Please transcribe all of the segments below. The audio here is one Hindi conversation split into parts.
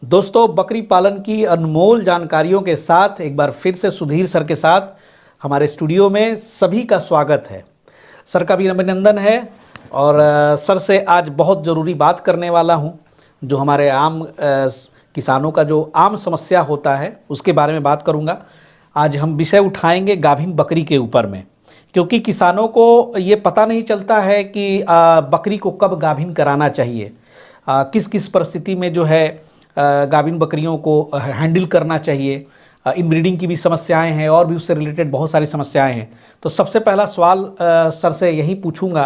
दोस्तों, बकरी पालन की अनमोल जानकारियों के साथ एक बार फिर से सुधीर सर के साथ हमारे स्टूडियो में सभी का स्वागत है। सर का भी अभिनंदन है और सर से आज बहुत ज़रूरी बात करने वाला हूं, जो हमारे आम किसानों का जो आम समस्या होता है उसके बारे में बात करूंगा। आज हम विषय उठाएंगे गाभिन बकरी के ऊपर में, क्योंकि किसानों को ये पता नहीं चलता है कि बकरी को कब गाभिन कराना चाहिए, किस किस परिस्थिति में जो है गाभिन बकरियों को हैंडल करना चाहिए। इनब्रीडिंग की भी समस्याएं हैं और भी उससे रिलेटेड बहुत सारी समस्याएं हैं। तो सबसे पहला सवाल सर से यही पूछूंगा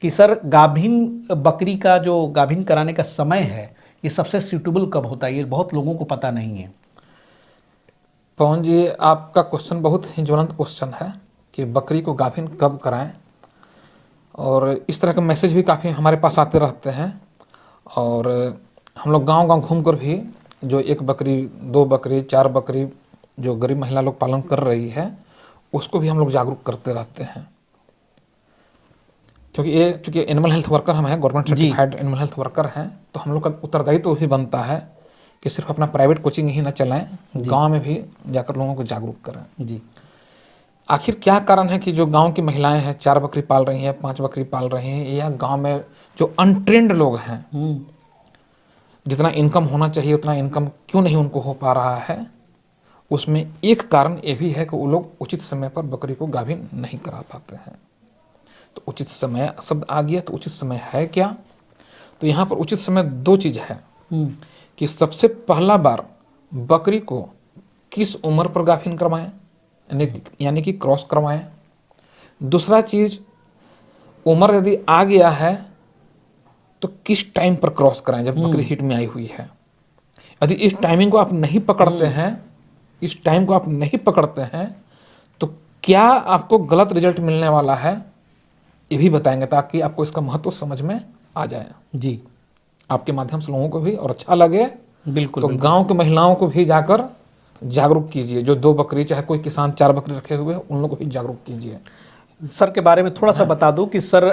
कि सर, गाभिन बकरी का जो गाभिन कराने का समय है ये सबसे सूटेबल कब होता है? ये बहुत लोगों को पता नहीं है। पवन जी, आपका क्वेश्चन बहुत ही ज्वलंत क्वेश्चन है कि बकरी को गाभिन कब कराएं, और इस तरह के मैसेज भी काफ़ी हमारे पास आते रहते हैं। और हम लोग गांव-गांव घूमकर भी जो एक बकरी, दो बकरी, चार बकरी जो गरीब महिला लोग पालन कर रही है उसको भी हम लोग जागरूक करते रहते हैं, क्योंकि ये चूँकि एनिमल हेल्थ वर्कर हम हैं, government certified animal health worker हैं, तो हम लोग का उत्तरदायित्व भी बनता है कि सिर्फ अपना प्राइवेट कोचिंग ही ना चलाएं, गांव में भी जाकर लोगों को जागरूक करें। जी, आखिर क्या कारण है कि जो गांव की महिलाएं हैं, 4 बकरी पाल रही हैं, 5 बकरी पाल रही हैं, या गांव में जो अनट्रेंड लोग हैं, जितना इनकम होना चाहिए उतना इनकम क्यों नहीं उनको हो पा रहा है? उसमें एक कारण ये भी है कि वो लोग उचित समय पर बकरी को गाभिन नहीं करा पाते हैं। तो उचित समय शब्द आ गया, तो उचित समय है क्या? तो यहाँ पर उचित समय दो चीज़ है कि सबसे पहला बार बकरी को किस उम्र पर गाभिन करवाएं, यानी कि क्रॉस करवाएं। दूसरा चीज़, उम्र यदि आ गया है तो किस टाइम पर क्रॉस कराएं, जब बकरी हिट में आई हुई है। यदि इस टाइमिंग को आप नहीं पकड़ते हैं, इस टाइम को आप नहीं पकड़ते हैं, तो क्या आपको गलत रिजल्ट मिलने वाला है ये भी बताएंगे, ताकि आपको इसका महत्व समझ में आ जाए। जी, आपके माध्यम से लोगों को भी और अच्छा लगे। बिल्कुल। तो बिल्कुल। गांव की महिलाओं को भी जाकर जागरूक कीजिए, जो 2 बकरी, चाहे कोई किसान 4 बकरी रखे हुए हैं, उन लोगों को भी जागरूक कीजिए। सर के बारे में थोड़ा सा बता दूं कि सर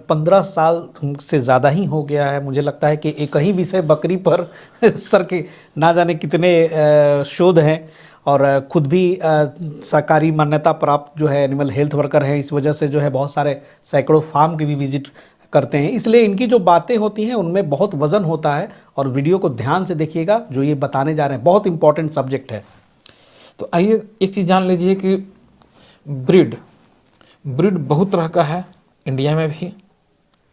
15 साल से ज़्यादा ही हो गया है, मुझे लगता है कि एक ही विषय बकरी पर सर के ना जाने कितने शोध हैं, और खुद भी सरकारी मान्यता प्राप्त जो है एनिमल हेल्थ वर्कर हैं। इस वजह से जो है बहुत सारे सैकड़ों फार्म की भी विजिट करते हैं, इसलिए इनकी जो बातें होती हैं उनमें बहुत वजन होता है। और वीडियो को ध्यान से देखिएगा, जो ये बताने जा रहे हैं बहुत इंपॉर्टेंट सब्जेक्ट है। तो आइए एक चीज़ जान लीजिए कि ब्रीड बहुत तरह का है। इंडिया में भी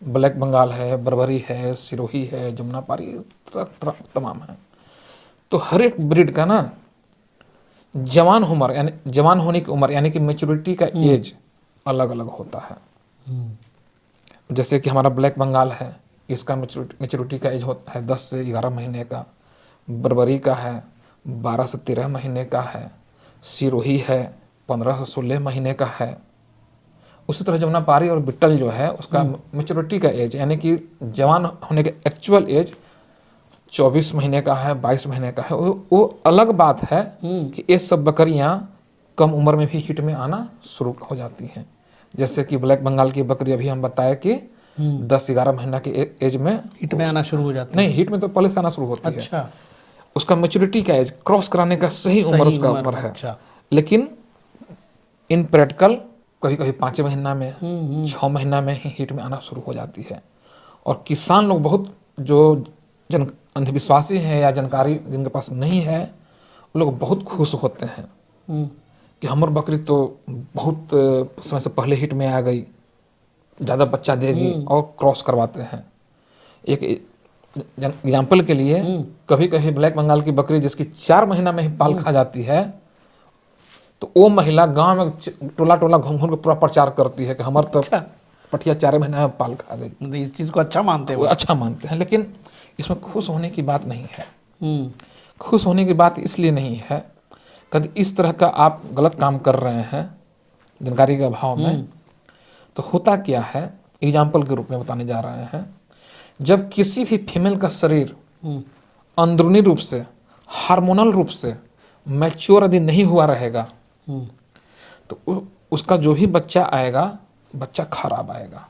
ब्लैक बंगाल है, बर्बरी है, सिरोही है, जमुनापारी, तमाम है। तो हर एक ब्रीड का ना जवान उम्र, यानी जवान होने की उम्र, यानी कि मेच्योरिटी का एज अलग अलग होता है। जैसे कि हमारा ब्लैक बंगाल है, इसका मेच्योरिटी का एज होता है 10 से 11 महीने का। बर्बरी का है 12 से 13 महीने का है। सिरोही है 15 से 16 महीने का है। उसी तरह जमुनापारी और बिट्टल जो है उसका मेच्योरिटी का एज, यानी कि जवान होने के एक्चुअल एज 24 महीने का है, 22 महीने का है। वो अलग बात है कि ये सब बकरियां कम उम्र में भी हिट में आना शुरू हो जाती हैं। जैसे कि ब्लैक बंगाल की बकरी अभी हम बताए कि 10-11 महीना की एज में हिट में आना शुरू हो जाती है। नहीं, हिट में तो पहले से आना शुरू होती है। अच्छा, उसका मेच्योरिटी का एज, क्रॉस कराने का सही उम्र उसका उम्र है। अच्छा। लेकिन इन प्रैक्टिकल कभी कभी 5 महीना में, 6 महीना में ही हिट में आना शुरू हो जाती है। और किसान लोग बहुत जो अंधविश्वासी हैं या जानकारी जिनके पास नहीं है, वो लोग बहुत खुश होते हैं कि हमारी बकरी तो बहुत समय से पहले हिट में आ गई, ज़्यादा बच्चा देगी, और क्रॉस करवाते हैं। एक एग्जाम्पल के लिए, कभी कभी ब्लैक बंगाल की बकरी जिसकी 4 महीना में ही पाल खा जाती है, तो वो महिला गांव में टोला टोला घूम घूम के पूरा प्रचार करती है कि हमारे तो पठिया 4 महीना में पाल खा गई। इस चीज़ को अच्छा मानते हैं, अच्छा मानते हैं। लेकिन इसमें खुश होने की बात नहीं है। खुश होने की बात इसलिए नहीं है, कभी इस तरह का आप गलत काम कर रहे हैं जानकारी के अभाव में। तो होता क्या है, एग्जाम्पल के रूप में बताने जा रहे हैं। जब किसी भी फीमेल का शरीर अंदरूनी रूप से, हार्मोनल रूप से मैच्योर यदि नहीं हुआ रहेगा, तो उसका जो भी बच्चा आएगा, बच्चा खराब आएगा।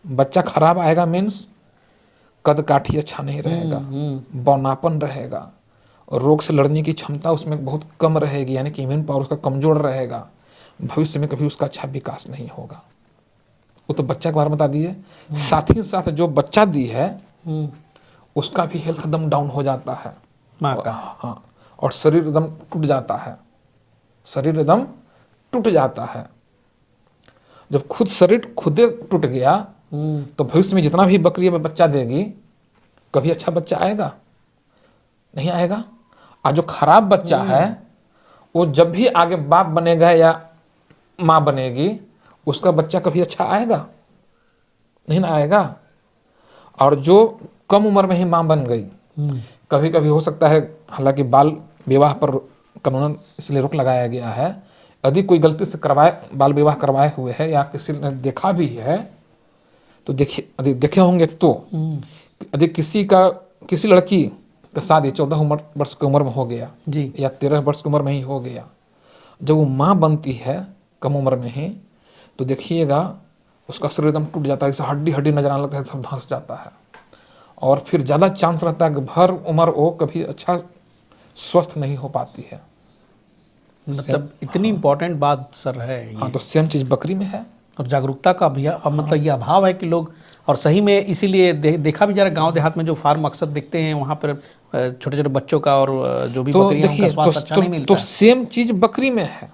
बच्चा खराब आएगा मीन्स कद काठी अच्छा नहीं रहेगा, बौनापन रहेगा, और रोग से लड़ने की क्षमता उसमें बहुत कम रहेगी, यानी कि इम्यून पावर उसका कमजोर रहेगा, भविष्य में कभी उसका अच्छा विकास नहीं होगा। वो तो बच्चा के बारे में बता दिए, साथ ही साथ जो बच्चा दी है उसका भी हेल्थ एकदम डाउन हो जाता है, माँ का। हाँ, और शरीर एकदम टूट जाता है, शरीर एकदम टूट जाता है। जब खुद शरीर खुदे टूट गया तो भविष्य में जितना भी बकरी में बच्चा देगी, कभी अच्छा बच्चा आएगा नहीं आएगा। और जो खराब बच्चा है वो जब भी आगे बाप बनेगा या माँ बनेगी, उसका बच्चा कभी अच्छा आएगा नहीं ना आएगा। और जो कम उम्र में ही माँ बन गई, कभी कभी हो सकता है, हालांकि बाल विवाह पर कानूनन इसलिए रोक लगाया गया है, यदि कोई गलती से बाल विवाह करवाए हुए है या किसी ने देखा भी है तो देखिए, यदि देखे होंगे तो यदि किसी लड़की का शादी 14 वर्ष की उम्र में हो गया जी। या 13 वर्ष की उम्र में ही हो गया, जब वो माँ बनती है कम उम्र में ही, तो देखिएगा उसका शरीर एकदम टूट जाता है, जैसे हड्डी हड्डी नजर आने लगता है, सब धंस जाता है, और फिर ज़्यादा चांस रहता है कि भर उम्र वो कभी अच्छा स्वस्थ नहीं हो पाती है। मतलब इतनी इम्पोर्टेंट बात सर है ये। हाँ, तो सेम चीज़ बकरी में है। और जागरूकता का भी अब मतलब ये अभाव है कि लोग, और सही में इसीलिए देखा भी जा रहा है गांव देहात में जो फार्म अक्सर दिखते हैं वहाँ पर छोटे छोटे बच्चों का और जो भी तो बकरियां हैं, उनका देखिए, स्वास्थ्य अच्छा नहीं मिलता तो सेम चीज़ बकरी में है।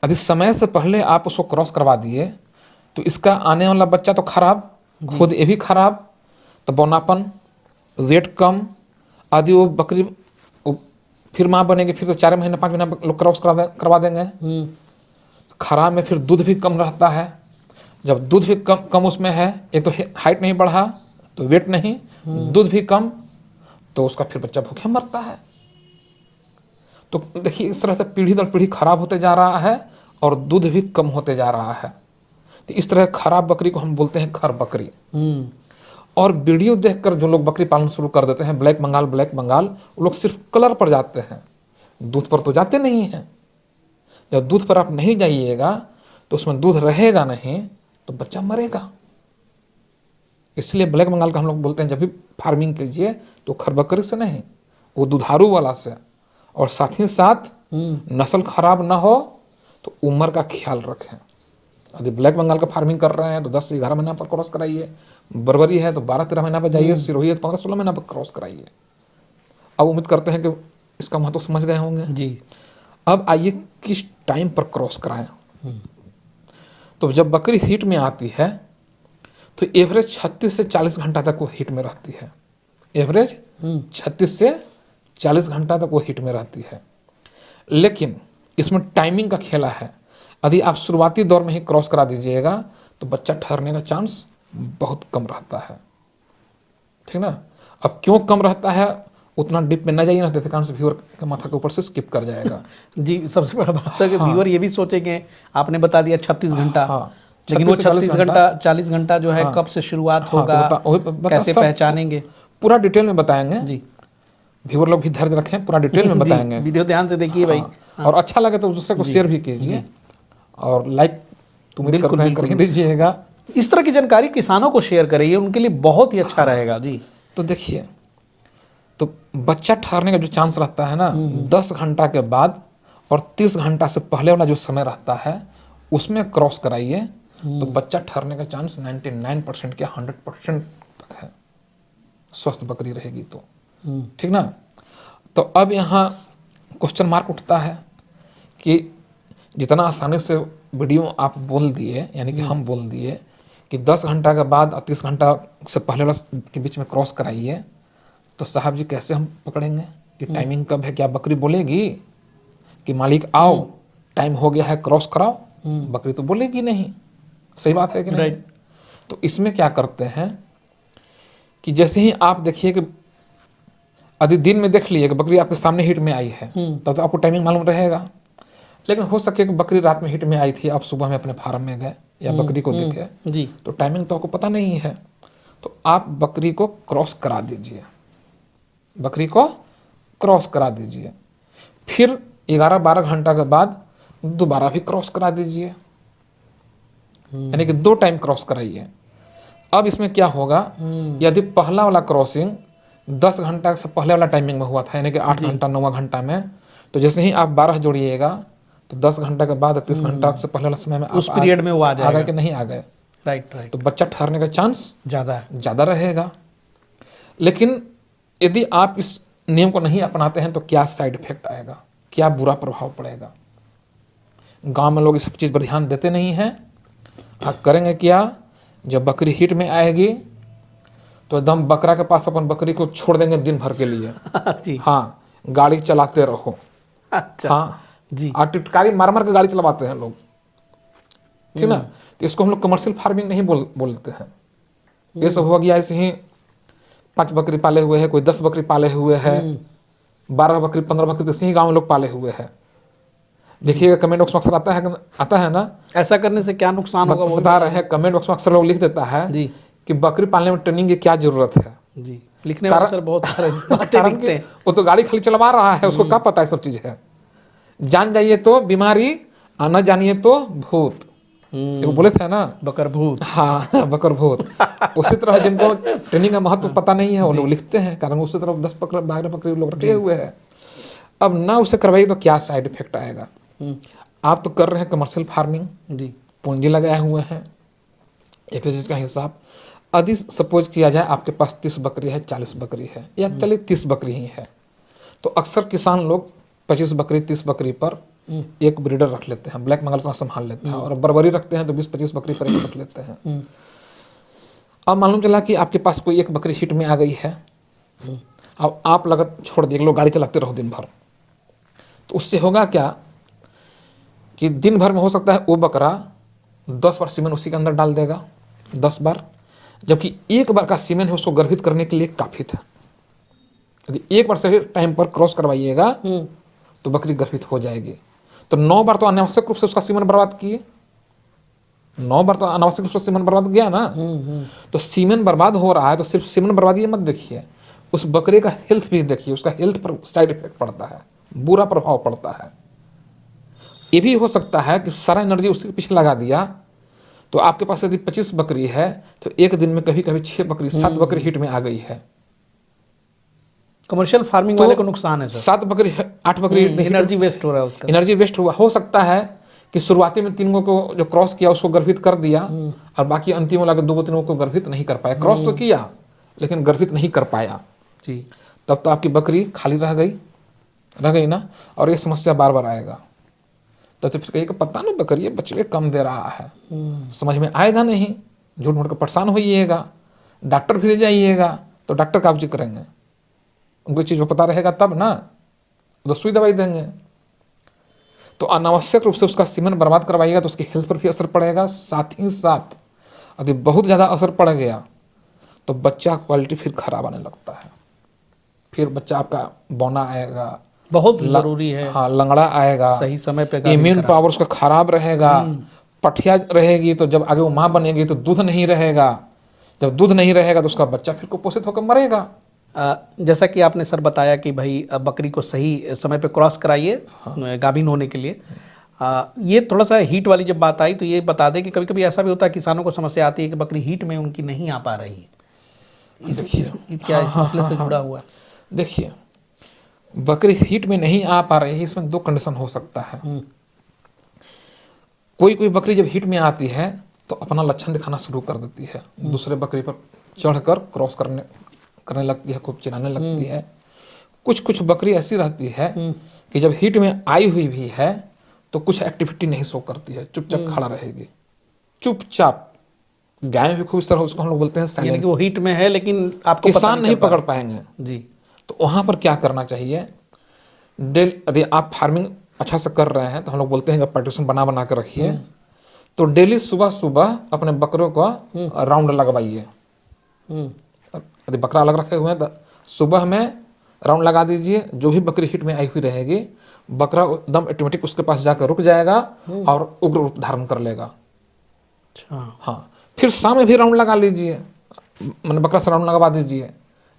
यदि समय से पहले आप उसको क्रॉस करवा दिए तो इसका आने वाला बच्चा तो खराब, खुद ये भी खराब, तो बौनापन, वेट कम, आदि वो बकरी फिर माँ बनेगी, फिर तो 4 महीने 5 महीने लोग क्रॉस करवा देंगे। खराब में फिर दूध भी कम रहता है। जब दूध भी कम उसमें है, एक तो हाइट नहीं बढ़ा तो वेट नहीं, दूध भी कम, तो उसका फिर बच्चा भूखे मरता है। तो देखिए, इस तरह से पीढ़ी दर पीढ़ी खराब होते जा रहा है और दूध भी कम होते जा रहा है। तो इस तरह खराब बकरी को हम बोलते हैं खर बकरी। और वीडियो देखकर जो लोग बकरी पालन शुरू कर देते हैं, ब्लैक बंगाल, वो लोग सिर्फ कलर पर जाते हैं, दूध पर तो जाते नहीं हैं। जब दूध पर आप नहीं जाइएगा तो उसमें दूध रहेगा नहीं, तो बच्चा मरेगा। इसलिए ब्लैक बंगाल का हम लोग बोलते हैं जब भी फार्मिंग कीजिए तो खर बकरी से नहीं, वो दुधारू वाला से, और साथ ही साथ नस्ल खराब ना हो तो उम्र का ख्याल रखें। यदि ब्लैक बंगाल का फार्मिंग कर रहे हैं तो 10 से 11 महीना पर क्रॉस कराइए, बर्बरी है तो 12-13 महीना पर जाइए, सिरोही है तो 15-16 महीना पर क्रॉस कराइए। अब उम्मीद करते हैं कि इसका महत्व समझ गए होंगे जी। अब आइए किस टाइम पर क्रॉस कराएं। तो जब बकरी हीट में आती है तो एवरेज 36 से 40 घंटा तक वो हीट में रहती है। एवरेज 36 से 40 घंटा तक वो हीट में रहती है। लेकिन इसमें टाइमिंग का खेला है। यदि आप शुरुआती दौर में ही क्रॉस करा दीजिएगा तो बच्चा ठहरने का चांस बहुत कम रहता है, ठीक ना। अब क्यों कम रहता है उतना डीप में न जाइए ना, तो अधिकांश व्यूअर के माथा के ऊपर से स्किप कर जाएगा। जी, सबसे बड़ा बात है कि व्यूअर ये भी सोचेंगे, आपने बता दिया 36 घंटा, हाँ, लेकिन वो 36 से 40 घंटा जो है कब से शुरुआत होगा, कैसे पहचानेंगे, पूरा डिटेल में बताएंगे जी। व्यूअर लोग भी धैर्य रखें, पूरा डिटेल में बताएंगे। वीडियो ध्यान से देखिए भाई। और अच्छा लगे तो दूसरे को शेयर भी कीजिए और लाइक तो उम्मीद करते हैं कर ही दीजिएगा। इस तरह की जानकारी किसानों को शेयर करिए, उनके लिए बहुत ही अच्छा रहेगा जी। तो देखिए, तो बच्चा ठहरने का जो चांस रहता है ना 10 घंटा के बाद और 30 घंटा से पहले वाला जो समय रहता है उसमें क्रॉस कराइए तो बच्चा ठहरने का चांस 99% के 100% तक है, स्वस्थ बकरी रहेगी तो, ठीक ना। तो अब यहाँ क्वेश्चन मार्क उठता है कि जितना आसानी से वीडियो आप बोल दिए, यानी कि हम बोल दिए कि 10 घंटा के बाद और 30 घंटा से पहले वाला के बीच में क्रॉस कराइए, तो साहब जी कैसे हम पकड़ेंगे कि टाइमिंग कब है? क्या बकरी बोलेगी कि मालिक आओ टाइम हो गया है क्रॉस कराओ? बकरी तो बोलेगी नहीं, सही बात है कि नहीं? तो इसमें क्या करते हैं कि जैसे ही आप देखिए कि यदि दिन में देख लिए कि बकरी आपके सामने हीट में आई है तब तो आपको टाइमिंग मालूम रहेगा। लेकिन हो सके कि बकरी रात में हीट में आई थी, आप सुबह में अपने फार्म में गए या बकरी को देखे जी, तो टाइमिंग तो आपको पता नहीं है, तो आप बकरी को क्रॉस करा दीजिए, बकरी को क्रॉस करा दीजिए। फिर 11-12 घंटा के बाद दोबारा भी क्रॉस करा दीजिए, यानी कि 2 टाइम क्रॉस कराइए। अब इसमें क्या होगा, यदि पहला वाला क्रॉसिंग 10 घंटा से पहले वाला टाइमिंग में हुआ था, यानी कि 8 घंटा 9 घंटा में, तो जैसे ही आप 12 जोड़िएगा तो 10 घंटा के बाद 30 घंटा से पहले वाले समय में उस पीरियड में वो आ गए जाएगा। कि नहीं आ गए, राइट राइट, तो बच्चा ठहरने का चांस ज़्यादा है। ज़्यादा रहेगा। लेकिन यदि आप इस नियम को नहीं अपनाते हैं तो क्या साइड इफेक्ट आएगा, क्या बुरा प्रभाव पड़ेगा। गांव में लोग इस सब चीज़ पर ध्यान देते नहीं हैं। आप करेंगे क्या, जब बकरी हीट में आएगी तो एकदम बकरा के पास अपन बकरी को छोड़ देंगे दिन भर के लिए। जी, हाँ, गाड़ी चलाते रहो। अच्छा हाँ जी, और टिटकारी मार मार के गाड़ी चलवाते हैं लोग, ठीक ना। तो इसको हम लोग कमर्शियल फार्मिंग नहीं बोलते हैं। ये सब हो गया ऐसे ही 5 बकरी पाले हुए हैं, कोई 10 बकरी पाले हुए है, 12 बकरी 15 बकरी तो इसी ही गाँव में लोग पाले हुए हैं। देखिएगा कमेंट बॉक्स में अक्सर आता है ना, ऐसा करने से क्या नुकसान होगा वो बता रहे हैं, कमेंट बॉक्स में अक्सर लोग लिख देता है जी कि बकरी पालने में ट्रेनिंग की क्या जरूरत है। जी, लिखने वाले सर बहुत सारे बातें कारण लिखते कि हैं। वो तो गाड़ी खाली चलवा रहा है, उसको क्या पता है सब चीज है। जान जाइए तो बीमारी, न जानिए तो भूत, वो बोले थे ना, बकर भूत। हाँ बकर भूत। उसी तरह जिनको ट्रेनिंग का महत्व पता नहीं है वो लोग लिखते हैं, कारण उसी तरह 10 बकरी 12 बकरी लोग रखे हुए हैं। अब ना उसे करवाइए तो क्या साइड इफेक्ट आएगा। आप तो कर रहे हैं कमर्शियल फार्मिंग, जी, पूंजी लगाए हुए हैं, एक चीज का हिसाब। यदि सपोज किया जाए आपके पास 30 बकरी है, 40 बकरी है, या चलिए 30 बकरी ही है, तो अक्सर किसान लोग 25 बकरी 30 बकरी पर एक ब्रीडर रख लेते हैं, ब्लैक बंगाल का संभाल लेते हैं, और बर्बरी रखते हैं तो 20-25 बकरी पर एक रख लेते हैं। अब मालूम चला कि आपके पास कोई एक बकरी हिट में आ गई है, अब आप लगत छोड़ दिए, लोग गाड़ी चलाते रहो दिन भर, तो उससे होगा क्या कि दिन भर में हो सकता है वो बकरा 10 बार सीमेन उसी के अंदर डाल देगा, 10 बार, जबकि एक बार का सीमेन है उसको गर्भित करने के लिए काफी था। यदि एक बार सही टाइम पर क्रॉस करवाइएगा तो बकरी गर्भित हो जाएगी। तो 9 बार तो अनावश्यक रूप से उसका सीमेन बर्बाद किए, 9 बार तो अनावश्यक रूप से सीमेन बर्बाद गया ना। तो सीमेन बर्बाद हो रहा है तो सिर्फ सीमेन बर्बादी मत देखिए, उस बकरे का हेल्थ भी देखिए, उसका हेल्थ पर साइड इफेक्ट पड़ता है, बुरा प्रभाव पड़ता है। ये भी हो सकता है कि सारा एनर्जी उसके पीछे लगा दिया, तो आपके पास यदि 25 बकरी है तो एक दिन में कभी कभी 6 बकरी 7 बकरी हिट में आ गई है, कमर्शियल फार्मिंग तो वाले को नुकसान है सर। 7 बकरी 8 बकरी एनर्जी वेस्ट हो रहा है उसका। एनर्जी वेस्ट हुआ। हो सकता है कि शुरुआती में 3 को जो क्रॉस किया उसको गर्भित कर दिया, और बाकी अंतिम वाला 2-3 को गर्भित नहीं कर पाया। क्रॉस तो किया लेकिन गर्भित नहीं कर पाया, जी, तब तो आपकी बकरी खाली रह गई ना, और ये समस्या बार बार आएगा। तो फिर कहिएगा पता नहीं बकरी बच्चे कम दे रहा है, समझ में आएगा नहीं, झूठ मूठ कर परेशान होइएगा, डॉक्टर भी ले जाइएगा तो डॉक्टर का जिक्र करेंगे, उनको चीज़ को पता रहेगा तब ना, तो सुई दवाई देंगे। तो अनावश्यक रूप से उसका सीमेन बर्बाद करवाइएगा तो उसकी हेल्थ पर भी असर पड़ेगा, साथ ही साथ यदि बहुत ज़्यादा असर पड़ गया तो बच्चा क्वालिटी फिर खराब आने लगता है, फिर बच्चा आपका बौना आएगा, बहुत जरूरी है। हाँ लंगड़ा आएगा, सही समय पे इम्यून पावर उसका खराब रहेगा, पठिया रहेगी, तो जब आगे वो माँ बनेगी तो दूध नहीं रहेगा, जब दूध नहीं रहेगा तो उसका बच्चा फिर कुपोषित होकर मरेगा। जैसा कि आपने सर बताया कि भाई बकरी को सही समय पे क्रॉस कराइए गाभिन होने के लिए। ये थोड़ा सा हीट वाली जब बात आई तो ये बता दें कि कभी कभी ऐसा भी होता है किसानों को समस्या आती है कि बकरी हीट में उनकी नहीं आ पा रही है, देखिए क्या इस मसले से जुड़ा हुआ है? देखिए बकरी हीट में नहीं आ पा रही है, इसमें 2 कंडीशन हो सकता है। कोई बकरी जब हीट में आती है तो अपना लक्षण दिखाना शुरू कर देती है, दूसरे बकरी पर चढ़कर क्रॉस करने लगती है, खूब चिल्लाने लगती है। कुछ बकरी ऐसी रहती है कि जब हीट में आई हुई भी है तो कुछ एक्टिविटी नहीं शो करती है, चुपचाप खड़ा रहेगी, चुपचाप। गाय में भी खूब इस तरह उसको हम लोग बोलते हैं यानी साइलेंट, कि वो हीट में है लेकिन आपको पता किसान नहीं चल पा पकड़ रहा। पाएंगे। जी, तो वहाँ पर क्या करना चाहिए, यदि आप फार्मिंग अच्छा से कर रहे हैं तो हम लोग बोलते हैं कि पार्टीशन बना के रखिए। तो डेली सुबह सुबह अपने बकरों को राउंड लगवाइए। यदि बकरा अलग रखे हुए हैं तो सुबह में राउंड लगा दीजिए, जो भी बकरी हिट में आई हुई रहेगी बकरा एकदम ऑटोमेटिक उसके पास जाकर रुक जाएगा और उग्र रूप धारण कर लेगा। अच्छा, हाँ, फिर शाम में भी राउंड लगा लीजिए, मैंने बकरा से राउंड लगवा दीजिए,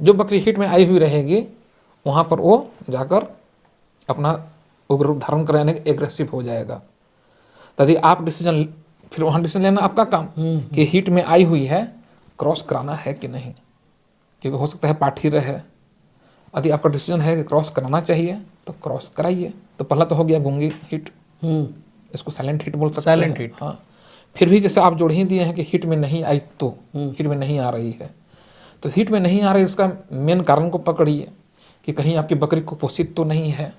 जो बकरी हिट में आई हुई रहेगी वहाँ पर वो जाकर अपना उग्र रूप धारण कर यानी एग्रेसिव हो जाएगा। यदि आप डिसीजन फिर वहाँ डिसीजन लेना आपका काम कि हीट में आई हुई है क्रॉस कराना है कि नहीं, क्योंकि हो सकता है पाठीर है। यदि आपका डिसीजन है कि क्रॉस कराना चाहिए तो क्रॉस कराइए। तो पहला तो हो गया गूंगी हिट, इसको साइलेंट हिट बोल सकते हैं। Silent hit. हाँ, फिर भी जैसे आप जोड़ ही दिए हैं कि हिट में नहीं आई, तो हिट में नहीं आ रही है, तो हिट में नहीं आ रही, इसका मेन कारण को पकड़िए कि कहीं आपकी बकरी कुपोषित तो नहीं है,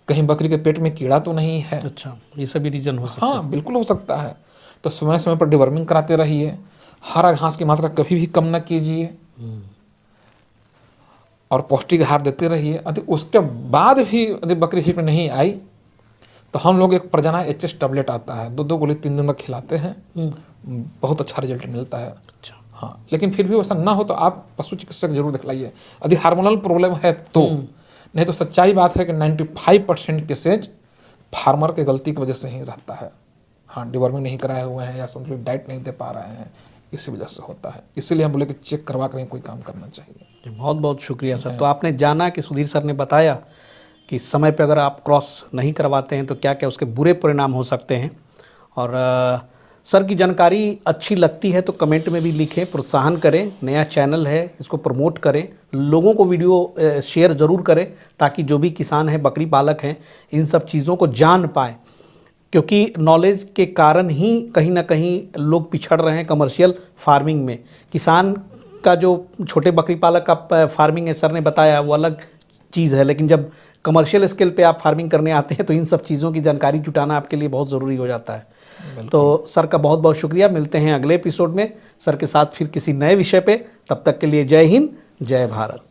कहीं बकरी के पेट में कीड़ा तो नहीं है। अच्छा, ये सभी रीजन हो सकते हैं। हाँ, बिल्कुल हो सकता है। तो समय समय पर डिवर्मिंग कराते रहिए, हरा घास की मात्रा कभी भी कम न कीजिए, और पौष्टिक आहार देते रहिए। यदि उसके बाद भी यदि बकरी हिट में नहीं आई तो हम लोग एक प्रजना एचएस टैबलेट आता है, 2 गोली 3 दिन तक खिलाते हैं, बहुत अच्छा रिजल्ट मिलता है। अच्छा। हाँ, लेकिन फिर भी वैसा ना हो तो आप पशु चिकित्सक जरूर दिखलाइए यदि हार्मोनल प्रॉब्लम है तो। नहीं तो सच्चाई बात है कि 95% केसेज फार्मर के गलती की वजह से ही रहता है। हाँ, डिवर्मिंग नहीं कराए हुए हैं या संतुलित डाइट नहीं दे पा रहे हैं, इसी वजह से होता है। इसीलिए हम बोले कि चेक करवा कर कोई काम करना चाहिए। बहुत बहुत शुक्रिया सर। तो आपने जाना कि सुधीर सर ने बताया कि समय पे अगर आप क्रॉस नहीं करवाते हैं तो क्या क्या उसके बुरे परिणाम हो सकते हैं। और सर की जानकारी अच्छी लगती है तो कमेंट में भी लिखें, प्रोत्साहन करें। नया चैनल है, इसको प्रमोट करें, लोगों को वीडियो शेयर ज़रूर करें ताकि जो भी किसान हैं, बकरी पालक हैं, इन सब चीज़ों को जान पाए, क्योंकि नॉलेज के कारण ही कहीं ना कहीं लोग पिछड़ रहे हैं कमर्शियल फार्मिंग में। किसान का जो छोटे बकरी पालक का फार्मिंग है, सर ने बताया, वो अलग चीज़ है, लेकिन जब कमर्शियल स्केल पे आप फार्मिंग करने आते हैं तो इन सब चीज़ों की जानकारी जुटाना आपके लिए बहुत ज़रूरी हो जाता है। तो सर का बहुत बहुत शुक्रिया। मिलते हैं अगले एपिसोड में सर के साथ फिर किसी नए विषय पे। तब तक के लिए जय हिंद, जय भारत।